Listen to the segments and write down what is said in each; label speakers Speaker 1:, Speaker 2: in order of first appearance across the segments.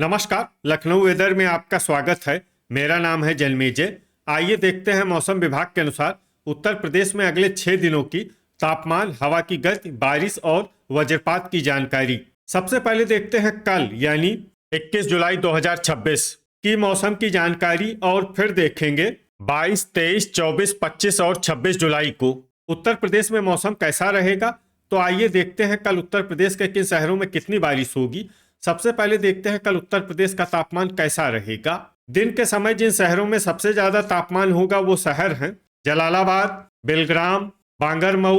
Speaker 1: नमस्कार। लखनऊ वेदर में आपका स्वागत है। मेरा नाम है जन्मेजय। आइए देखते हैं मौसम विभाग के अनुसार उत्तर प्रदेश में अगले 6 दिनों की तापमान, हवा की गति, बारिश और वज्रपात की जानकारी। सबसे पहले देखते हैं कल यानी 21 जुलाई 2026 की मौसम की जानकारी और फिर देखेंगे 22, 23, 24, 25 और 26 जुलाई को उत्तर प्रदेश में मौसम कैसा रहेगा। तो आइए देखते हैं कल उत्तर प्रदेश के किन शहरों में कितनी बारिश होगी। सबसे पहले देखते हैं कल उत्तर प्रदेश का तापमान कैसा रहेगा। दिन के समय जिन शहरों में सबसे ज्यादा तापमान होगा वो शहर हैं जलालाबाद, बेलग्राम, बांगरमऊ,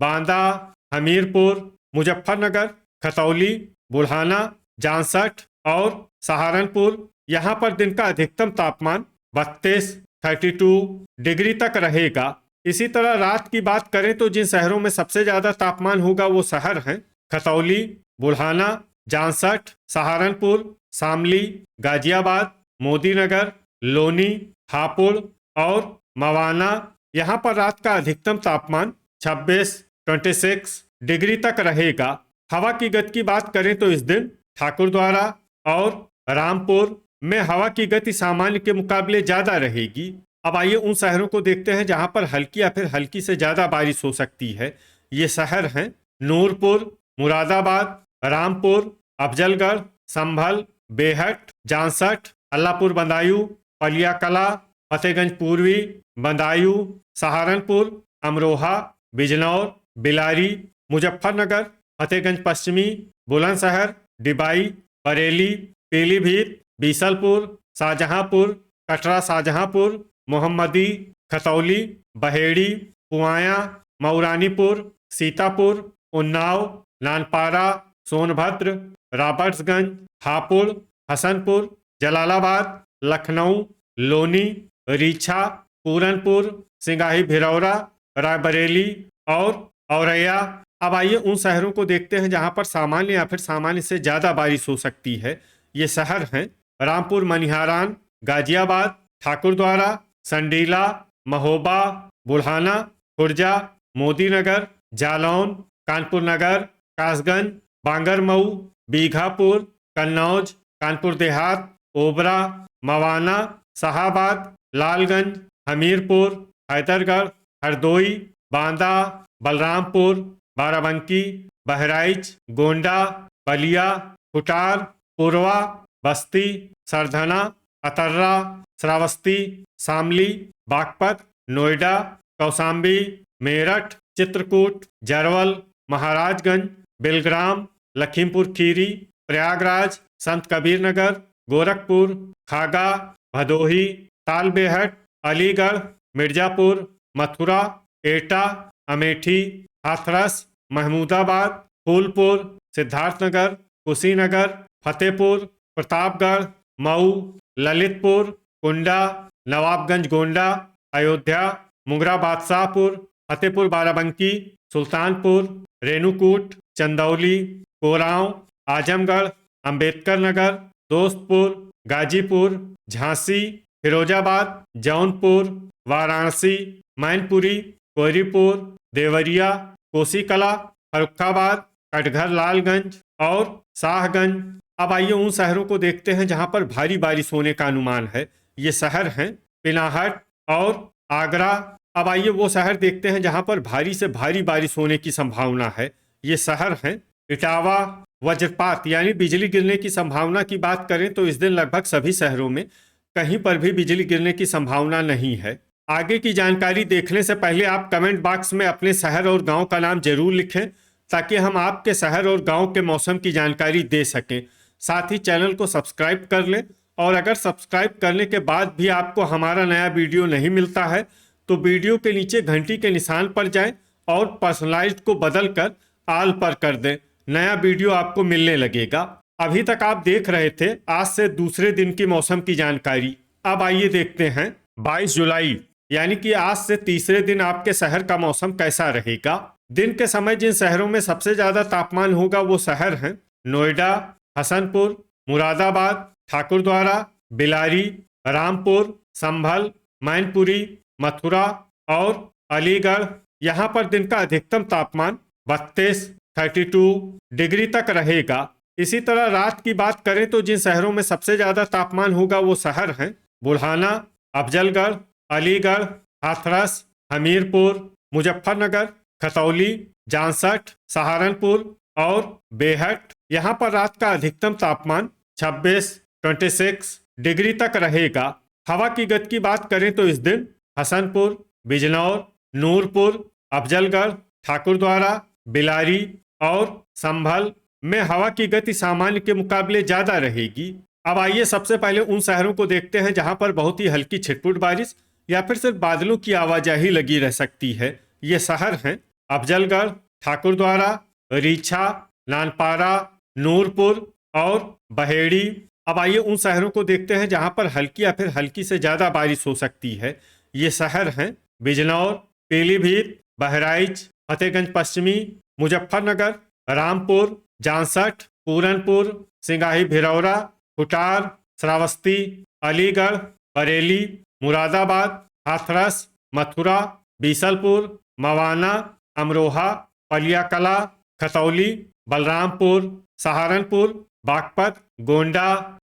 Speaker 1: बांदा, हमीरपुर, मुजफ्फरनगर, खतौली, बुल्हाना, जामसठ और सहारनपुर। यहाँ पर दिन का अधिकतम तापमान 32 डिग्री तक रहेगा। इसी तरह रात की बात करें तो जिन शहरों में सबसे ज्यादा तापमान होगा वो शहर हैं खतौली, बुल्हाना, जामसठ, सहारनपुर, शामली, गाजियाबाद, मोदीनगर, लोनी, हापुड़ और मवाना। यहाँ पर रात का अधिकतम तापमान 26 डिग्री तक रहेगा। हवा की गति की बात करें तो इस दिन ठाकुरद्वारा और रामपुर में हवा की गति सामान्य के मुकाबले ज्यादा रहेगी। अब आइए उन शहरों को देखते हैं जहां पर हल्की या फिर हल्की से ज्यादा बारिश हो सकती है। ये शहर हैं नूरपुर, मुरादाबाद, रामपुर, अफजलगढ़, संभल, बेहट, जामसठ, अल्लाहपुर बदायूं, पलिया कला, फतेहगंज पूर्वी, बदायूं, सहारनपुर, अमरोहा, बिजनौर, बिलारी, मुजफ्फरनगर, फतेहगंज पश्चिमी, बुलंदशहर, डिबाई, बरेली, पीलीभीत, बीसलपुर, शाहजहांपुर, कटरा शाहजहांपुर, मोहम्मदी, खतौली, बहेड़ी, पुआया, मऊरानीपुर, सीतापुर, उन्नाव, नानपारा, सोनभद्र, रॉबर्ट्सगंज, हापुड़, हसनपुर, जलालाबाद, लखनऊ, लोनी, रीछा, पूरनपुर, सिंगाही भिरौरा, रायबरेली और औरैया। अब आइए उन शहरों को देखते हैं जहां पर सामान्य या फिर सामान्य से ज्यादा बारिश हो सकती है। ये शहर हैं रामपुर मनिहारान, गाजियाबाद, ठाकुरद्वारा, संडीला, महोबा, बुल्हाना, खुर्जा, मोदीनगर, जालौन, कानपुर नगर, कासगंज, बांगरमऊ, बीघापुर, कन्नौज, कानपुर देहात, ओबरा, मवाना, शाहाबाद, लालगंज, हमीरपुर, हैदरगढ़, हरदोई, बांदा, बलरामपुर, बाराबंकी, बहराइच, गोंडा, बलिया, खुटार, पुरवा, बस्ती, सरधना, अतर्रा, श्रावस्ती, शामली, बागपत, नोएडा, कौशाम्बी, मेरठ, चित्रकूट, जरवल, महाराजगंज, बेलग्राम, लखीमपुर खीरी, प्रयागराज, संत कबीर नगर, गोरखपुर, खागा, भदोही, तालबेहट, अलीगढ़, मिर्जापुर, मथुरा, एटा, अमेठी, हाथरस, महमूदाबाद, फूलपुर, सिद्धार्थनगर, कुशीनगर, फतेहपुर, प्रतापगढ़, मऊ, ललितपुर, कुंडा, नवाबगंज गोंडा, अयोध्या, मुंगरा बादशाहपुर, फतेहपुर बाराबंकी, सुल्तानपुर, रेणुकूट, चंदौली, कोरांव, आजमगढ़, अंबेडकर नगर, दोस्तपुर, गाजीपुर, झांसी, फिरोजाबाद, जौनपुर, वाराणसी, मैनपुरी, कोहरीपुर, देवरिया, कोसीकला, फर्रुखाबाद, कटघर लालगंज और शाहगंज। अब आइए उन शहरों को देखते हैं जहां पर भारी बारिश होने का अनुमान है। ये शहर हैं पिनाहट और आगरा। अब आइए वो शहर देखते हैं जहां पर भारी से भारी बारिश होने की संभावना है। ये शहर हैं इटावा। वज्रपात यानी बिजली गिरने की संभावना की बात करें तो इस दिन लगभग सभी शहरों में कहीं पर भी बिजली गिरने की संभावना नहीं है। आगे की जानकारी देखने से पहले आप कमेंट बॉक्स में अपने शहर और गांव का नाम जरूर लिखें ताकि हम आपके शहर और गांव के मौसम की जानकारी दे सकें। साथ ही चैनल को सब्सक्राइब कर लें और अगर सब्सक्राइब करने के बाद भी आपको हमारा नया वीडियो नहीं मिलता है तो वीडियो के नीचे घंटी के निशान पर जाएं और पर्सनलाइज्ड को बदलकर ऑल पर कर दें। नया वीडियो आपको मिलने लगेगा। अभी तक आप देख रहे थे आज से दूसरे दिन की मौसम की जानकारी। अब आइए देखते हैं 22 जुलाई यानी कि आज से तीसरे दिन आपके शहर का मौसम कैसा रहेगा। दिन के समय जिन शहरों में सबसे ज्यादा तापमान होगा वो शहर हैं नोएडा, हसनपुर, मुरादाबाद, ठाकुरद्वारा, बिलारी, रामपुर, संभल, मैनपुरी, मथुरा और अलीगढ़। यहाँ पर दिन का अधिकतम तापमान 32 डिग्री तक रहेगा। इसी तरह रात की बात करें तो जिन शहरों में सबसे ज्यादा तापमान होगा वो शहर हैं बुल्हाना, अफजलगढ़, अलीगढ़, हाथरस, हमीरपुर, मुजफ्फरनगर, खतौली, जामसठ, सहारनपुर और बेहट। यहाँ पर रात का अधिकतम तापमान 26 डिग्री तक रहेगा। हवा की गति की बात करें तो इस दिन हसनपुर, बिजनौर, नूरपुर, अफजलगढ़, ठाकुरद्वारा, बिलारी और संभल में हवा की गति सामान्य के मुकाबले ज्यादा रहेगी। अब आइए सबसे पहले उन शहरों को देखते हैं जहां पर बहुत ही हल्की छिटपुट बारिश या फिर सिर्फ बादलों की आवाजाही लगी रह सकती है। ये शहर हैं अफजलगढ़, ठाकुरद्वारा, रीछा, नानपारा, नूरपुर और बहेड़ी। अब आइए उन शहरों को देखते हैं जहां पर हल्की या फिर हल्की से ज्यादा बारिश हो सकती है। ये शहर हैं बिजनौर, पीलीभीत, बहराइच, फतेहगंज पश्चिमी, मुजफ्फरनगर, रामपुर, जामसठ, पूरनपुर, सिंगाही भिरौरा, खुटार, श्रावस्ती, अलीगढ़, बरेली, मुरादाबाद, हाथरस, मथुरा, बीसलपुर, मवाना, अमरोहा, पलियाकला, खतौली, बलरामपुर, सहारनपुर, बागपत, गोंडा,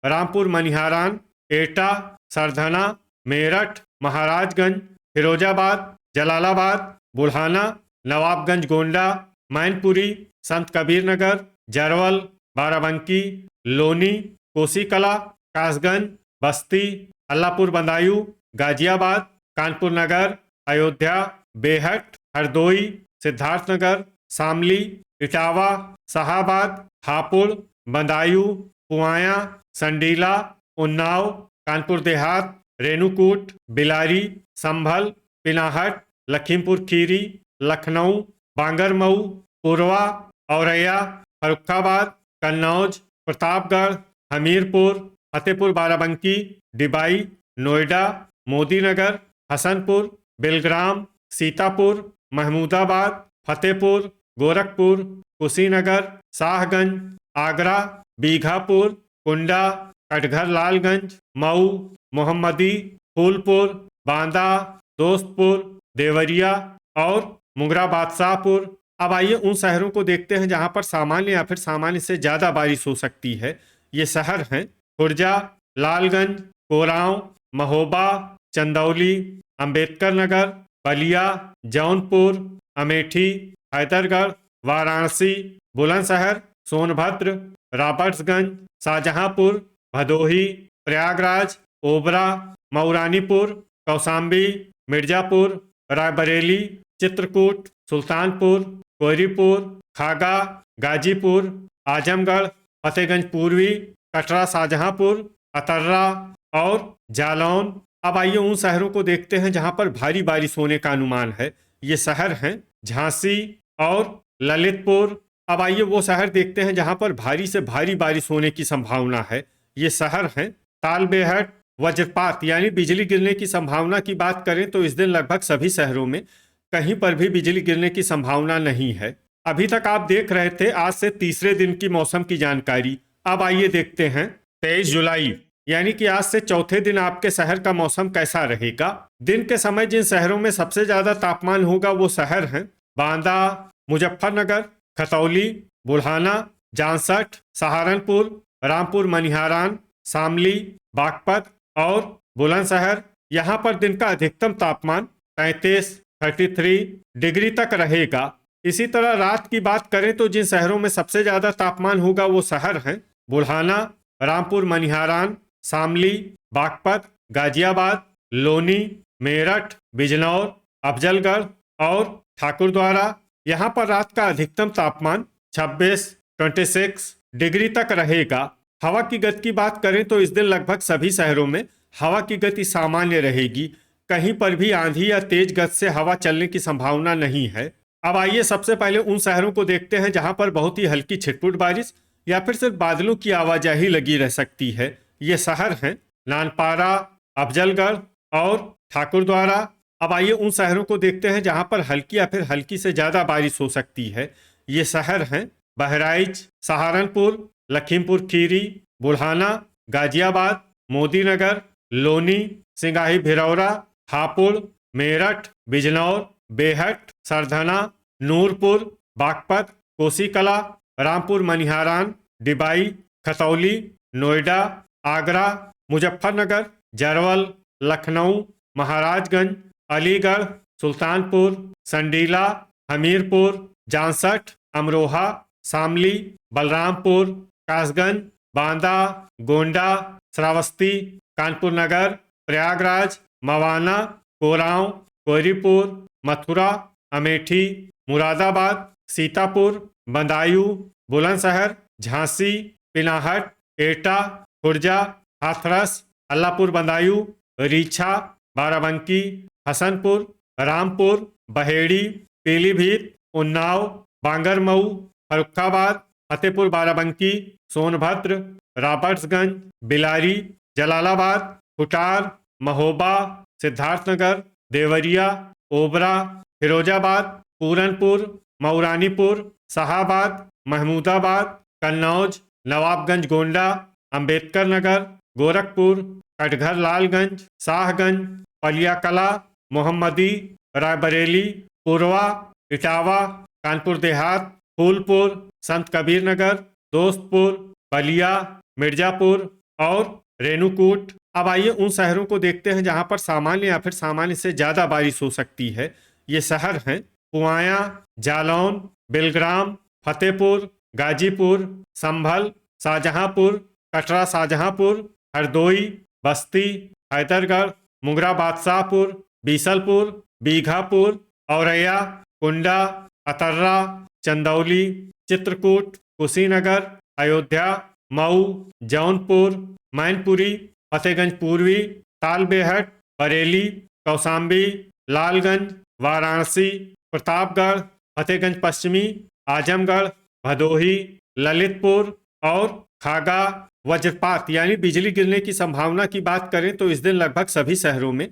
Speaker 1: रामपुर मनिहारान, एटा, सरधना, मेरठ, महाराजगंज, फिरोजाबाद, जलालाबाद, बुल्हाना, नवाबगंज गोंडा, मैनपुरी, संत कबीर नगर, जरवल, बाराबंकी, लोनी, कोसीकला, कासगंज, बस्ती, अल्लापुर बदायूं, गाजियाबाद, कानपुर नगर, अयोध्या, बेहट, हरदोई, सिद्धार्थनगर, शामली, इटावा, शाहाबाद, हापुड़, बदायूं, पुआया, संडीला, उन्नाव, कानपुर देहात, रेणुकूट, बिलारी, संभल, पिनाहट, लखीमपुर खीरी, लखनऊ, बांगरमऊ, पुरवा, औरैया, फर्रुखाबाद, कन्नौज, प्रतापगढ़, हमीरपुर, फतेहपुर बाराबंकी, डिबाई, नोएडा, मोदीनगर, हसनपुर, बिलग्राम, सीतापुर, महमूदाबाद, फतेहपुर, गोरखपुर, कुशीनगर, शाहगंज, आगरा, बीघापुर, कुंडा, कटघर लालगंज, मऊ, मोहम्मदी, फूलपुर, बांदा, दोस्तपुर, देवरिया और मुंगरा बादशाहपुर। अब आइए उन शहरों को देखते हैं जहां पर सामान्य या फिर सामान्य से ज्यादा बारिश हो सकती है। ये शहर हैं खुर्जा, लालगंज, कोरांव, महोबा, चंदौली, अंबेडकर नगर, बलिया, जौनपुर, अमेठी, हैदरगढ़, वाराणसी, बुलंदशहर, सोनभद्र, रॉबर्ट्सगंज, शाहजहांपुर, भदोही, प्रयागराज, ओबरा, मऊरानीपुर, कौशाम्बी, मिर्जापुर, रायबरेली, चित्रकूट, सुल्तानपुर, कोयरीपुर, खागा, गाजीपुर, आजमगढ़, फतेहगंज पूर्वी, कटरा, शाहजहांपुर, अतर्रा और जालौन। अब आइए उन शहरों को देखते हैं जहां पर भारी बारिश होने का अनुमान है। ये शहर हैं झांसी और ललितपुर। अब आइए वो शहर देखते हैं जहां पर भारी से भारी बारिश होने की संभावना है। ये शहर हैं तालबेहट। वज्रपात यानी बिजली गिरने की संभावना की बात करें तो इस दिन लगभग सभी शहरों में कहीं पर भी बिजली गिरने की संभावना नहीं है। अभी तक आप देख रहे थे आज से तीसरे दिन की मौसम की जानकारी। अब आइए देखते हैं 23 जुलाई यानी कि आज से चौथे दिन आपके शहर का मौसम कैसा रहेगा। दिन के समय जिन शहरों में सबसे ज्यादा तापमान होगा वो शहर हैं बांदा, मुजफ्फरनगर, खतौली, बुल्हाना, जामसठ, सहारनपुर, रामपुर मनिहारान, शामली, बागपत और बुलंदशहर। यहाँ पर दिन का अधिकतम तापमान 33 डिग्री तक रहेगा। इसी तरह रात की बात करें तो जिन शहरों में सबसे ज्यादा तापमान होगा वो शहर हैं बुल्हाना, रामपुर मनिहारान, शामली, बागपत, गाजियाबाद, लोनी, मेरठ, बिजनौर, अफजलगढ़ और ठाकुरद्वारा। यहाँ पर रात का अधिकतम तापमान 26 डिग्री तक रहेगा। हवा की गति की बात करें तो इस दिन लगभग सभी शहरों में हवा की गति सामान्य रहेगी। कहीं पर भी आंधी या तेज गति से हवा चलने की संभावना नहीं है। अब आइए सबसे पहले उन शहरों को देखते हैं जहां पर बहुत ही हल्की छिटपुट बारिश या फिर सिर्फ बादलों की आवाजाही लगी रह सकती है। ये शहर हैं नानपारा, अफजलगढ़ और ठाकुरद्वारा। अब आइए उन शहरों को देखते हैं जहां पर हल्की या फिर हल्की से ज्यादा बारिश हो सकती है। ये शहर हैं बहराइच, सहारनपुर, लखीमपुर खीरी, बुल्हाना, गाजियाबाद, मोदीनगर, लोनी, सिंगाही भिरौरा, हापुड़, मेरठ, बिजनौर, बेहट, सरधना, नूरपुर, बागपत, कोसीकला, रामपुर मनिहारान, डिबाई, खतौली, नोएडा, आगरा, मुजफ्फरनगर, जरवल, लखनऊ, महाराजगंज, अलीगढ़, सुल्तानपुर, संडीला, हमीरपुर, जांसठ, अमरोहा, शामली, बलरामपुर, कासगंज, बांदा, गोंडा, श्रावस्ती, कानपुर नगर, प्रयागराज, मवाना, कोरांव, कोहरीपुर, मथुरा, अमेठी, मुरादाबाद, सीतापुर, बदायूं, बुलंदशहर, झांसी, पिनाहट, एटा, खुर्जा, हाथरस, अल्लाहपुर बदायूं, रीछा, बाराबंकी, हसनपुर, रामपुर, बहेड़ी, पीलीभीत, उन्नाव, बांगरमऊ, फर्रुखाबाद, फतेहपुर बाराबंकी, सोनभद्र, रॉबर्ट्सगंज, बिलारी, जलालाबाद, कुटार, महोबा, सिद्धार्थनगर, देवरिया, ओबरा, फिरोजाबाद, पूरनपुर, मऊरानीपुर, शाहाबाद, महमूदाबाद, कन्नौज, नवाबगंज गोंडा, अंबेडकर नगर, गोरखपुर, कटघर लालगंज, शाहगंज, पलियाकला, मोहम्मदी, रायबरेली, पुरवा, इटावा, कानपुर देहात, फूलपुर, संत कबीर नगर, दोस्तपुर, बलिया, मिर्जापुर और रेणुकूट। अब आइए उन शहरों को देखते हैं जहां पर सामान्य या फिर सामान्य से ज़्यादा बारिश हो सकती है। ये शहर हैं पुआया, जालौन, बेलग्राम, फतेहपुर, गाजीपुर, संभल, शाहजहांपुर, कटरा शाहजहांपुर, हरदोई, बस्ती, हैदरगढ़, मुंगरा बादशाहपुर, बीसलपुर, बीघापुर, औरैया, कुंडा, अतर्रा, चंदौली, चित्रकूट, कुशीनगर, अयोध्या, मऊ, जौनपुर, मैनपुरी, फतेहगंज पूर्वी, तालबेहट, बरेली, कौशाम्बी, लालगंज, वाराणसी, प्रतापगढ़, फतेहगंज पश्चिमी, आजमगढ़, भदोही, ललितपुर और खागा। वज्रपात यानी बिजली गिरने की संभावना की बात करें तो इस दिन लगभग सभी शहरों में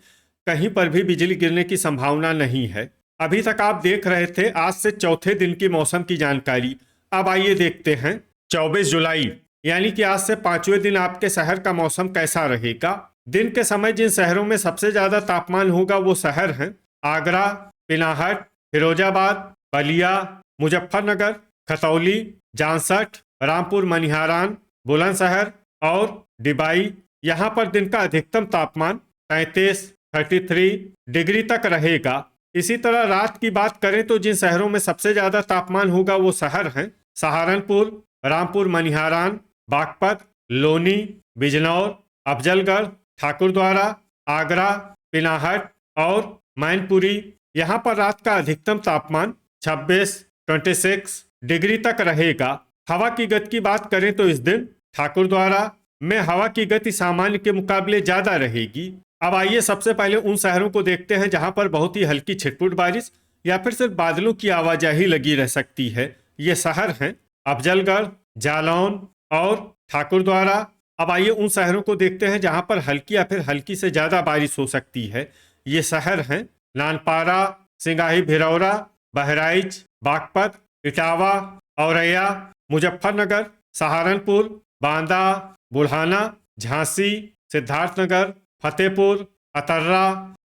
Speaker 1: कहीं पर भी बिजली गिरने की संभावना नहीं है। अभी तक आप देख रहे थे आज से चौथे दिन की मौसम की जानकारी। अब आइए देखते हैं 24 जुलाई यानी कि आज से 5वें दिन आपके शहर का मौसम कैसा रहेगा। दिन के समय जिन शहरों में सबसे ज्यादा तापमान होगा वो शहर हैं आगरा, पिनाहट, फिरोजाबाद, बलिया, मुजफ्फरनगर, खतौली, जांसठ, रामपुर मनिहारान, बुलंदशहर और डिबाई। यहाँ पर दिन का अधिकतम तापमान 33 डिग्री तक रहेगा। इसी तरह रात की बात करें तो जिन शहरों में सबसे ज्यादा तापमान होगा वो शहर हैं सहारनपुर, रामपुर मनिहारान, बागपत, लोनी, बिजनौर, अफजलगढ़, ठाकुरद्वारा, आगरा, पिनाहट और मैनपुरी। यहाँ पर रात का अधिकतम तापमान 26 डिग्री तक रहेगा। हवा की गति की बात करें तो इस दिन ठाकुरद्वारा में हवा की गति सामान्य के मुकाबले ज्यादा रहेगी। अब आइए सबसे पहले उन शहरों को देखते हैं जहां पर बहुत ही हल्की छिटपुट बारिश या फिर सिर्फ बादलों की आवाजाही लगी रह सकती है। ये शहर हैं अफजलगढ़, जालौन और ठाकुरद्वारा। अब आइए उन शहरों को देखते हैं जहां पर हल्की या फिर हल्की से ज्यादा बारिश हो सकती है। ये शहर हैं नानपारा, सिंगाही भिरौरा, बहराइच, बागपत, इटावा, औरैया, मुजफ्फरनगर, सहारनपुर, बांदा, बुढ़ाना, झांसी, सिद्धार्थनगर, फतेहपुर, अतर्रा,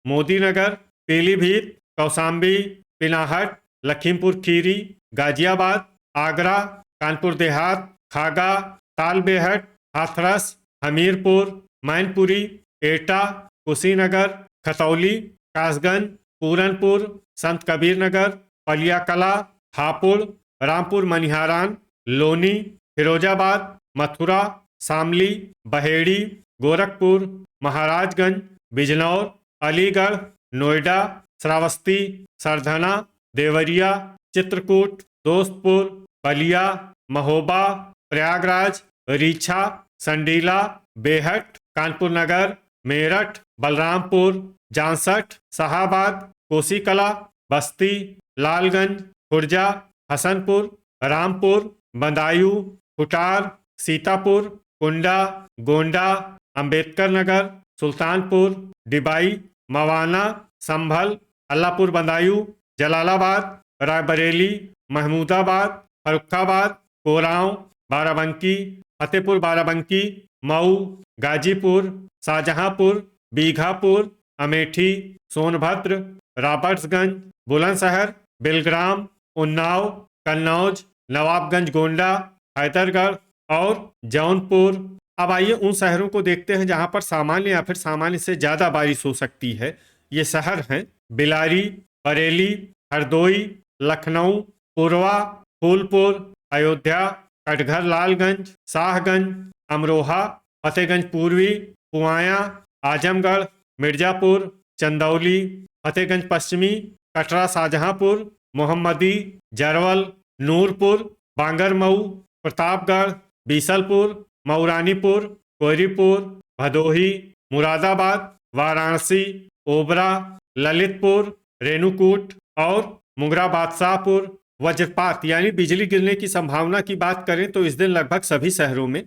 Speaker 1: मोदीनगर, पीलीभीत, कौशाम्बी, पिनाहट, लखीमपुर खीरी, गाजियाबाद, आगरा, कानपुर देहात, खागा, तालबेहट, हाथरस, हमीरपुर, मैनपुरी, एटा, कुशीनगर, खतौली, कासगंज, पूरनपुर, संत कबीर नगर, पलियाकला, हापुड़, रामपुर मनिहारान, लोनी, फिरोजाबाद, मथुरा, शामली, बहेड़ी, गोरखपुर, महाराजगंज, बिजनौर, अलीगढ़, नोएडा, श्रावस्ती, सरधना, देवरिया, चित्रकूट, दोस्तपुर, बलिया, महोबा, प्रयागराज, रीछा, संडीला, बेहट, कानपुर नगर, मेरठ, बलरामपुर, जांसठ, शाहाबाद, कोसीकला, बस्ती, लालगंज, खुर्जा, हसनपुर, रामपुर, बदायूं, कुटार, सीतापुर, कुंडा, गोंडा, अंबेडकर नगर, सुल्तानपुर, डिबाई, मवाना, संभल, अल्लाहपुर बदायूं, जलालाबाद, रायबरेली, महमूदाबाद, फर्रुखाबाद, कोरांव, बाराबंकी, फतेहपुर बाराबंकी, मऊ, गाजीपुर, शाहजहांपुर, बीघापुर, अमेठी, सोनभद्र, रॉबर्ट्सगंज, बुलंदशहर, बेलग्राम, उन्नाव, कन्नौज, नवाबगंज गोंडा, हैदरगढ़, और जौनपुर। अब आइए उन शहरों को देखते हैं जहां पर सामान्य या फिर सामान्य से ज्यादा बारिश हो सकती है। ये शहर हैं बिलारी, बरेली, हरदोई, लखनऊ, पुरवा, फूलपुर, अयोध्या, कटघर लालगंज, शाहगंज, अमरोहा, फतेहगंज पूर्वी, पुआया, आजमगढ़, मिर्जापुर, चंदौली, फतेहगंज पश्चिमी, कटरा शाहजहांपुर, मोहम्मदी, जरवल, नूरपुर, बांगरमऊ, प्रतापगढ़, बीसलपुर, मऊरानीपुर, कोयरीपुर, भदोही, मुरादाबाद, वाराणसी, ओबरा, ललितपुर, रेणुकूट और मुंगरा बादशाहपुर। वज्रपात यानी बिजली गिरने की संभावना की बात करें तो इस दिन लगभग सभी शहरों में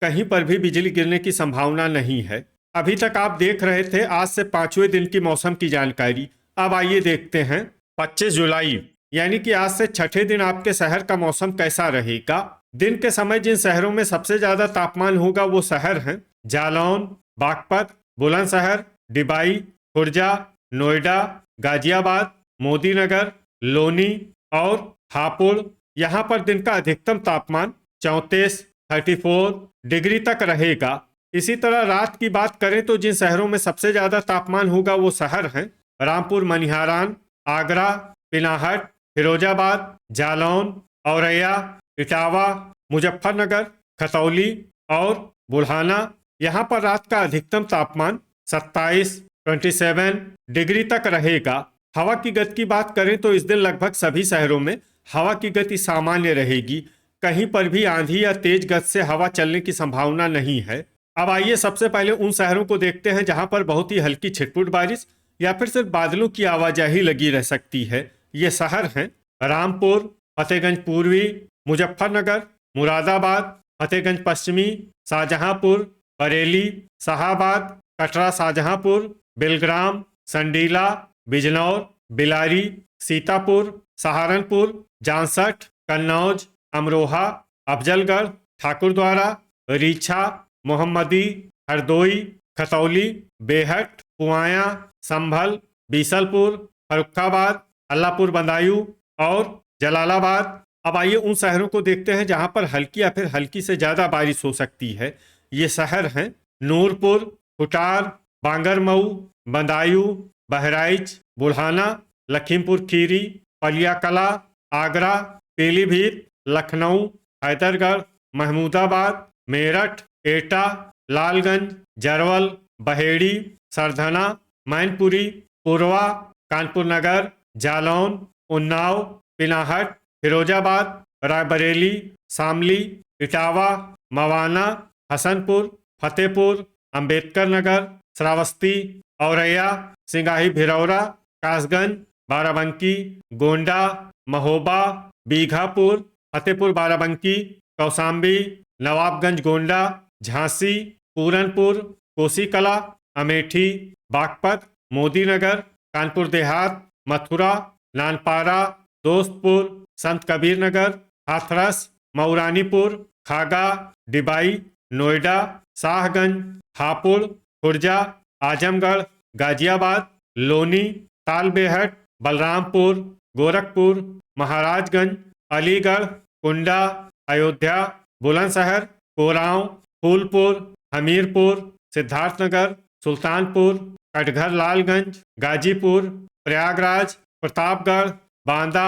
Speaker 1: कहीं पर भी बिजली गिरने की संभावना नहीं है। अभी तक आप देख रहे थे आज से 5वें दिन की मौसम की जानकारी। अब आइए देखते हैं 25 जुलाई यानी कि आज से छठे दिन आपके शहर का मौसम कैसा रहेगा। दिन के समय जिन शहरों में सबसे ज्यादा तापमान होगा वो शहर हैं जालौन, बागपत, बुलंदशहर, डिबाई, खुर्जा, नोएडा, गाजियाबाद, मोदीनगर, लोनी और हापुड़। यहाँ पर दिन का अधिकतम तापमान 34 डिग्री तक रहेगा। इसी तरह रात की बात करें तो जिन शहरों में सबसे ज्यादा तापमान होगा वो शहर हैं रामपुर मनिहारान, आगरा, पिनाहट, फिरोजाबाद, जालौन, औरैया, इटावा, मुजफ्फरनगर, खतौली और बुल्हाना। यहाँ पर रात का अधिकतम तापमान 27 डिग्री तक रहेगा। हवा की गति की बात करें तो इस दिन लगभग सभी शहरों में हवा की गति सामान्य रहेगी। कहीं पर भी आंधी या तेज गति से हवा चलने की संभावना नहीं है। अब आइए सबसे पहले उन शहरों को देखते हैं जहां पर बहुत ही हल्की छिटपुट बारिश या फिर सिर्फ बादलों की आवाजाही लगी रह सकती है। ये शहर हैं रामपुर, फतेहगंज पूर्वी, मुजफ्फरनगर, मुरादाबाद, फतेहगंज पश्चिमी, शाहजहांपुर, बरेली, शाहाबाद, कटरा शाहजहांपुर, बिलग्राम, संडीला, बिजनौर, बिलारी, सीतापुर, सहारनपुर, जांसठ, कन्नौज, अमरोहा, अफजलगढ़, ठाकुरद्वारा, रीछा, मोहम्मदी, हरदोई, खतौली, बेहट, पुआया, संभल, बीसलपुर, फर्रुखाबाद, अल्लाहपुर बदायूं और जलालाबाद। अब आइए उन शहरों को देखते हैं जहां पर हल्की या फिर हल्की से ज्यादा बारिश हो सकती है। ये शहर हैं नूरपुर, खुटार, बांगरमऊ, बदायूं, बहराइच, बुल्हाना, लखीमपुर खीरी, पलियाकला, आगरा, पीलीभीत, लखनऊ, हैदरगढ़, महमूदाबाद, मेरठ, एटा, लालगंज, जरवल, बहेड़ी, सरधना, मैनपुरी, पुरवा, कानपुर नगर, जालौन, उन्नाव, पिनाहट, फिरोजाबाद, रायबरेली, शामली, इटावा, मवाना, हसनपुर, फतेहपुर, अंबेडकर नगर, श्रावस्ती, औरैया, सिंगाही भिरौरा, कासगंज, बाराबंकी, गोंडा, महोबा, बीघापुर, फतेहपुर बाराबंकी, कौसाम्बी, नवाबगंज गोंडा, झांसी, पूरनपुर, कोसीकला, अमेठी, बागपत, मोदीनगर, कानपुर देहात, मथुरा, नानपारा, दोस्तपुर, संत कबीर नगर, हाथरस, मऊरानीपुर, खागा, डिबाई, नोएडा, शाहगंज, हापुड़, खुर्जा, आजमगढ़, गाजियाबाद, लोनी, तालबेहट, बलरामपुर, गोरखपुर, महाराजगंज, अलीगढ़, कुंडा, अयोध्या, बुलंदशहर, कोरांव, फूलपुर, हमीरपुर, सिद्धार्थनगर, सुल्तानपुर, कटघर लालगंज, गाजीपुर, प्रयागराज, प्रतापगढ़, बांदा,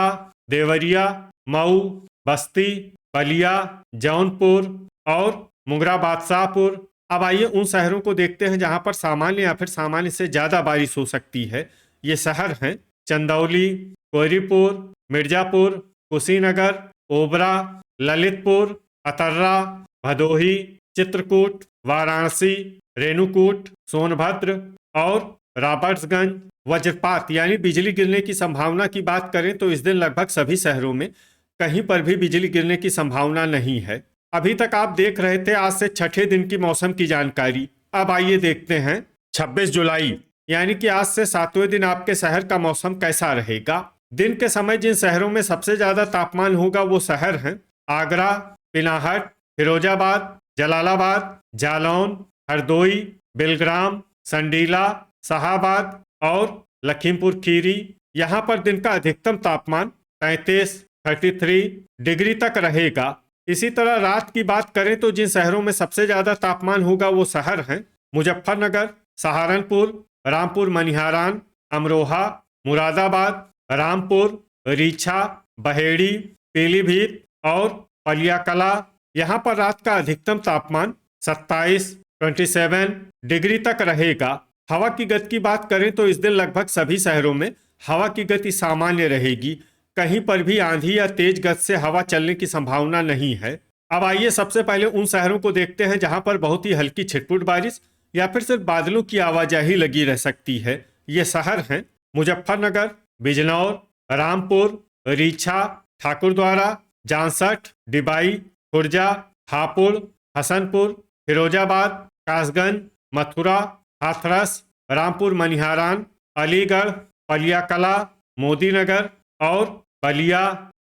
Speaker 1: देवरिया, मऊ, बस्ती, बलिया, जौनपुर और मुंगरा बादशाहपुर। अब आइए उन शहरों को देखते हैं जहां पर सामान्य या फिर सामान्य से ज्यादा बारिश हो सकती है। ये शहर हैं चंदौली, कोयरीपुर, मिर्जापुर, कुशीनगर, ओबरा, ललितपुर, अतर्रा, भदोही, चित्रकूट, वाराणसी, रेणुकूट, सोनभद्र और रॉबर्ट्सगंज। वज्रपात यानी बिजली गिरने की संभावना की बात करें तो इस दिन लगभग सभी शहरों में कहीं पर भी बिजली गिरने की संभावना नहीं है। अभी तक आप देख रहे थे आज से छठे दिन की मौसम की जानकारी। अब आइए देखते हैं 26 जुलाई यानी कि आज से 7वें दिन आपके शहर का मौसम कैसा रहेगा। दिन के समय जिन शहरों में सबसे ज्यादा तापमान होगा वो शहर हैं आगरा, पिनाहट, फिरोजाबाद, जलालाबाद, जालौन, हरदोई, बिलग्राम, संडीला, शाहाबाद और लखीमपुर खीरी। यहाँ पर दिन का अधिकतम तापमान 33 डिग्री तक रहेगा। इसी तरह रात की बात करें तो जिन शहरों में सबसे ज्यादा तापमान होगा वो शहर हैं मुजफ्फरनगर, सहारनपुर, रामपुर मनिहारान, अमरोहा, मुरादाबाद, रामपुर, रीछा, बहेड़ी, पीलीभीत और पलियाकला। यहाँ पर रात का अधिकतम तापमान 27 डिग्री तक रहेगा। हवा की गति की बात करें तो इस दिन लगभग सभी शहरों में हवा की गति सामान्य रहेगी। कहीं पर भी आंधी या तेज गति से हवा चलने की संभावना नहीं है। अब आइए सबसे पहले उन शहरों को देखते हैं जहां पर बहुत ही हल्की छिटपुट बारिश या फिर सिर्फ बादलों की आवाजाही लगी रह सकती है। ये शहर हैं मुजफ्फरनगर, बिजनौर, रामपुर, रीछा, ठाकुरद्वारा, जांसठ, डिबाई, खुर्जा, हापुड़, हसनपुर, फिरोजाबाद, कासगंज, मथुरा, हाथरस, रामपुर मनिहारान, अलीगढ़, पलियाकला, मोदीनगर और बलिया।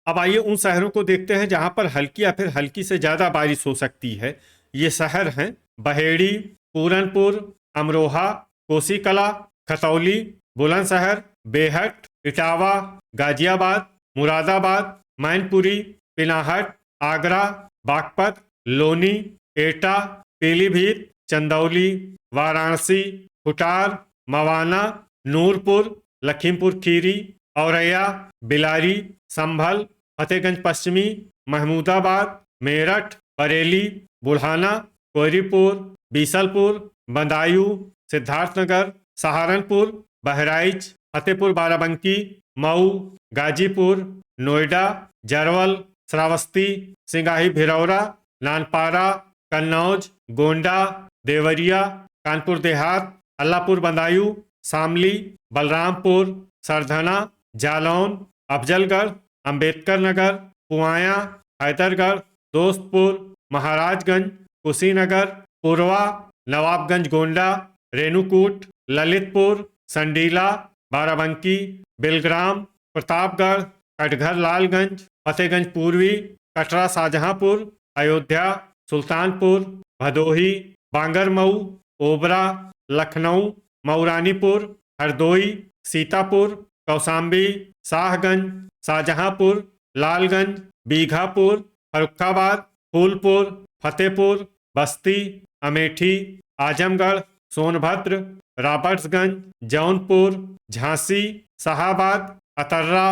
Speaker 1: अब आइए उन शहरों को देखते हैं जहां पर हल्की या फिर हल्की से ज्यादा बारिश हो सकती है। ये शहर हैं बहेड़ी, पूरनपुर, अमरोहा, कोसीकला, खतौली, बुलंदशहर, बेहट, इटावा, गाजियाबाद, मुरादाबाद, मैनपुरी, पिनाहट, आगरा, बागपत, लोनी, एटा, पीलीभीत, चंदौली, वाराणसी, खुटार, मवाना, नूरपुर, लखीमपुर खीरी, औरैया, बिलारी, संभल, फतेहगंज पश्चिमी, महमूदाबाद, मेरठ, बरेली, बुढ़ाना, कोयरीपुर, बीसलपुर, बदायूं, सिद्धार्थनगर, सहारनपुर, बहराइच, फतेहपुर बाराबंकी, मऊ, गाजीपुर, नोएडा, जरवल, श्रावस्ती, सिंगाही भिरौरा, नानपारा, कन्नौज, गोंडा, देवरिया, कानपुर देहात, अल्लापुर बदायूं, शामली, बलरामपुर, सरधना, जालौन, अफजलगढ़, अंबेडकर नगर, पुआया, हैदरगढ़, दोस्तपुर, महाराजगंज, कुशीनगर, पुरवा, नवाबगंज गोंडा, रेणुकूट, ललितपुर, संडीला, बाराबंकी, बिलग्राम, प्रतापगढ़, कटघर लालगंज, फतेहगंज पूर्वी, कटरा शाहजहांपुर, अयोध्या, सुल्तानपुर, भदोही, बांगरमऊ, ओबरा, लखनऊ, मऊरानीपुर, हरदोई, सीतापुर, कौसाम्बी, शाहगंज, शाहजहांपुर, लालगंज, बीघापुर, फर्रुखाबाद, फूलपुर, फतेहपुर, बस्ती, अमेठी, आजमगढ़, सोनभद्र, रॉबर्ट्सगंज, जौनपुर, झांसी, शाहाबाद, अतर्रा,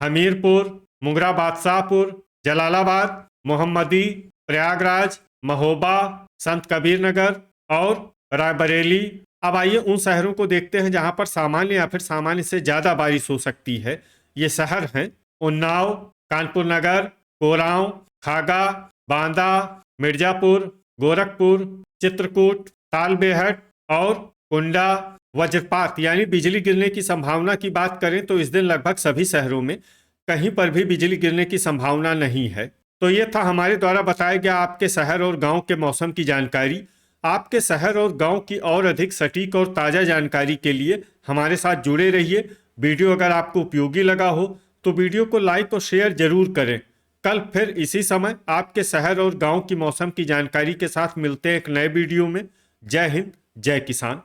Speaker 1: हमीरपुर, मुंगरा बादशाहपुर, जलालाबाद, मोहम्मदी, प्रयागराज, महोबा, संत कबीर नगर और रायबरेली। अब आइए उन शहरों को देखते हैं जहां पर सामान्य या फिर सामान्य से ज्यादा बारिश हो सकती है। ये शहर हैं उन्नाव, कानपुर नगर, कोरांव, खागा, बांदा, मिर्जापुर, गोरखपुर, चित्रकूट, तालबेहट और कुंडा। वज्रपात यानी बिजली गिरने की संभावना की बात करें तो इस दिन लगभग सभी शहरों में कहीं पर भी बिजली गिरने की संभावना नहीं है। तो ये था हमारे द्वारा बताया गया आपके शहर और गांव के मौसम की जानकारी। आपके शहर और गांव की और अधिक सटीक और ताज़ा जानकारी के लिए हमारे साथ जुड़े रहिए। वीडियो अगर आपको उपयोगी लगा हो तो वीडियो को लाइक और शेयर जरूर करें। कल फिर इसी समय आपके शहर और गांव की मौसम की जानकारी के साथ मिलते हैं एक नए वीडियो में। जय हिंद, जय किसान।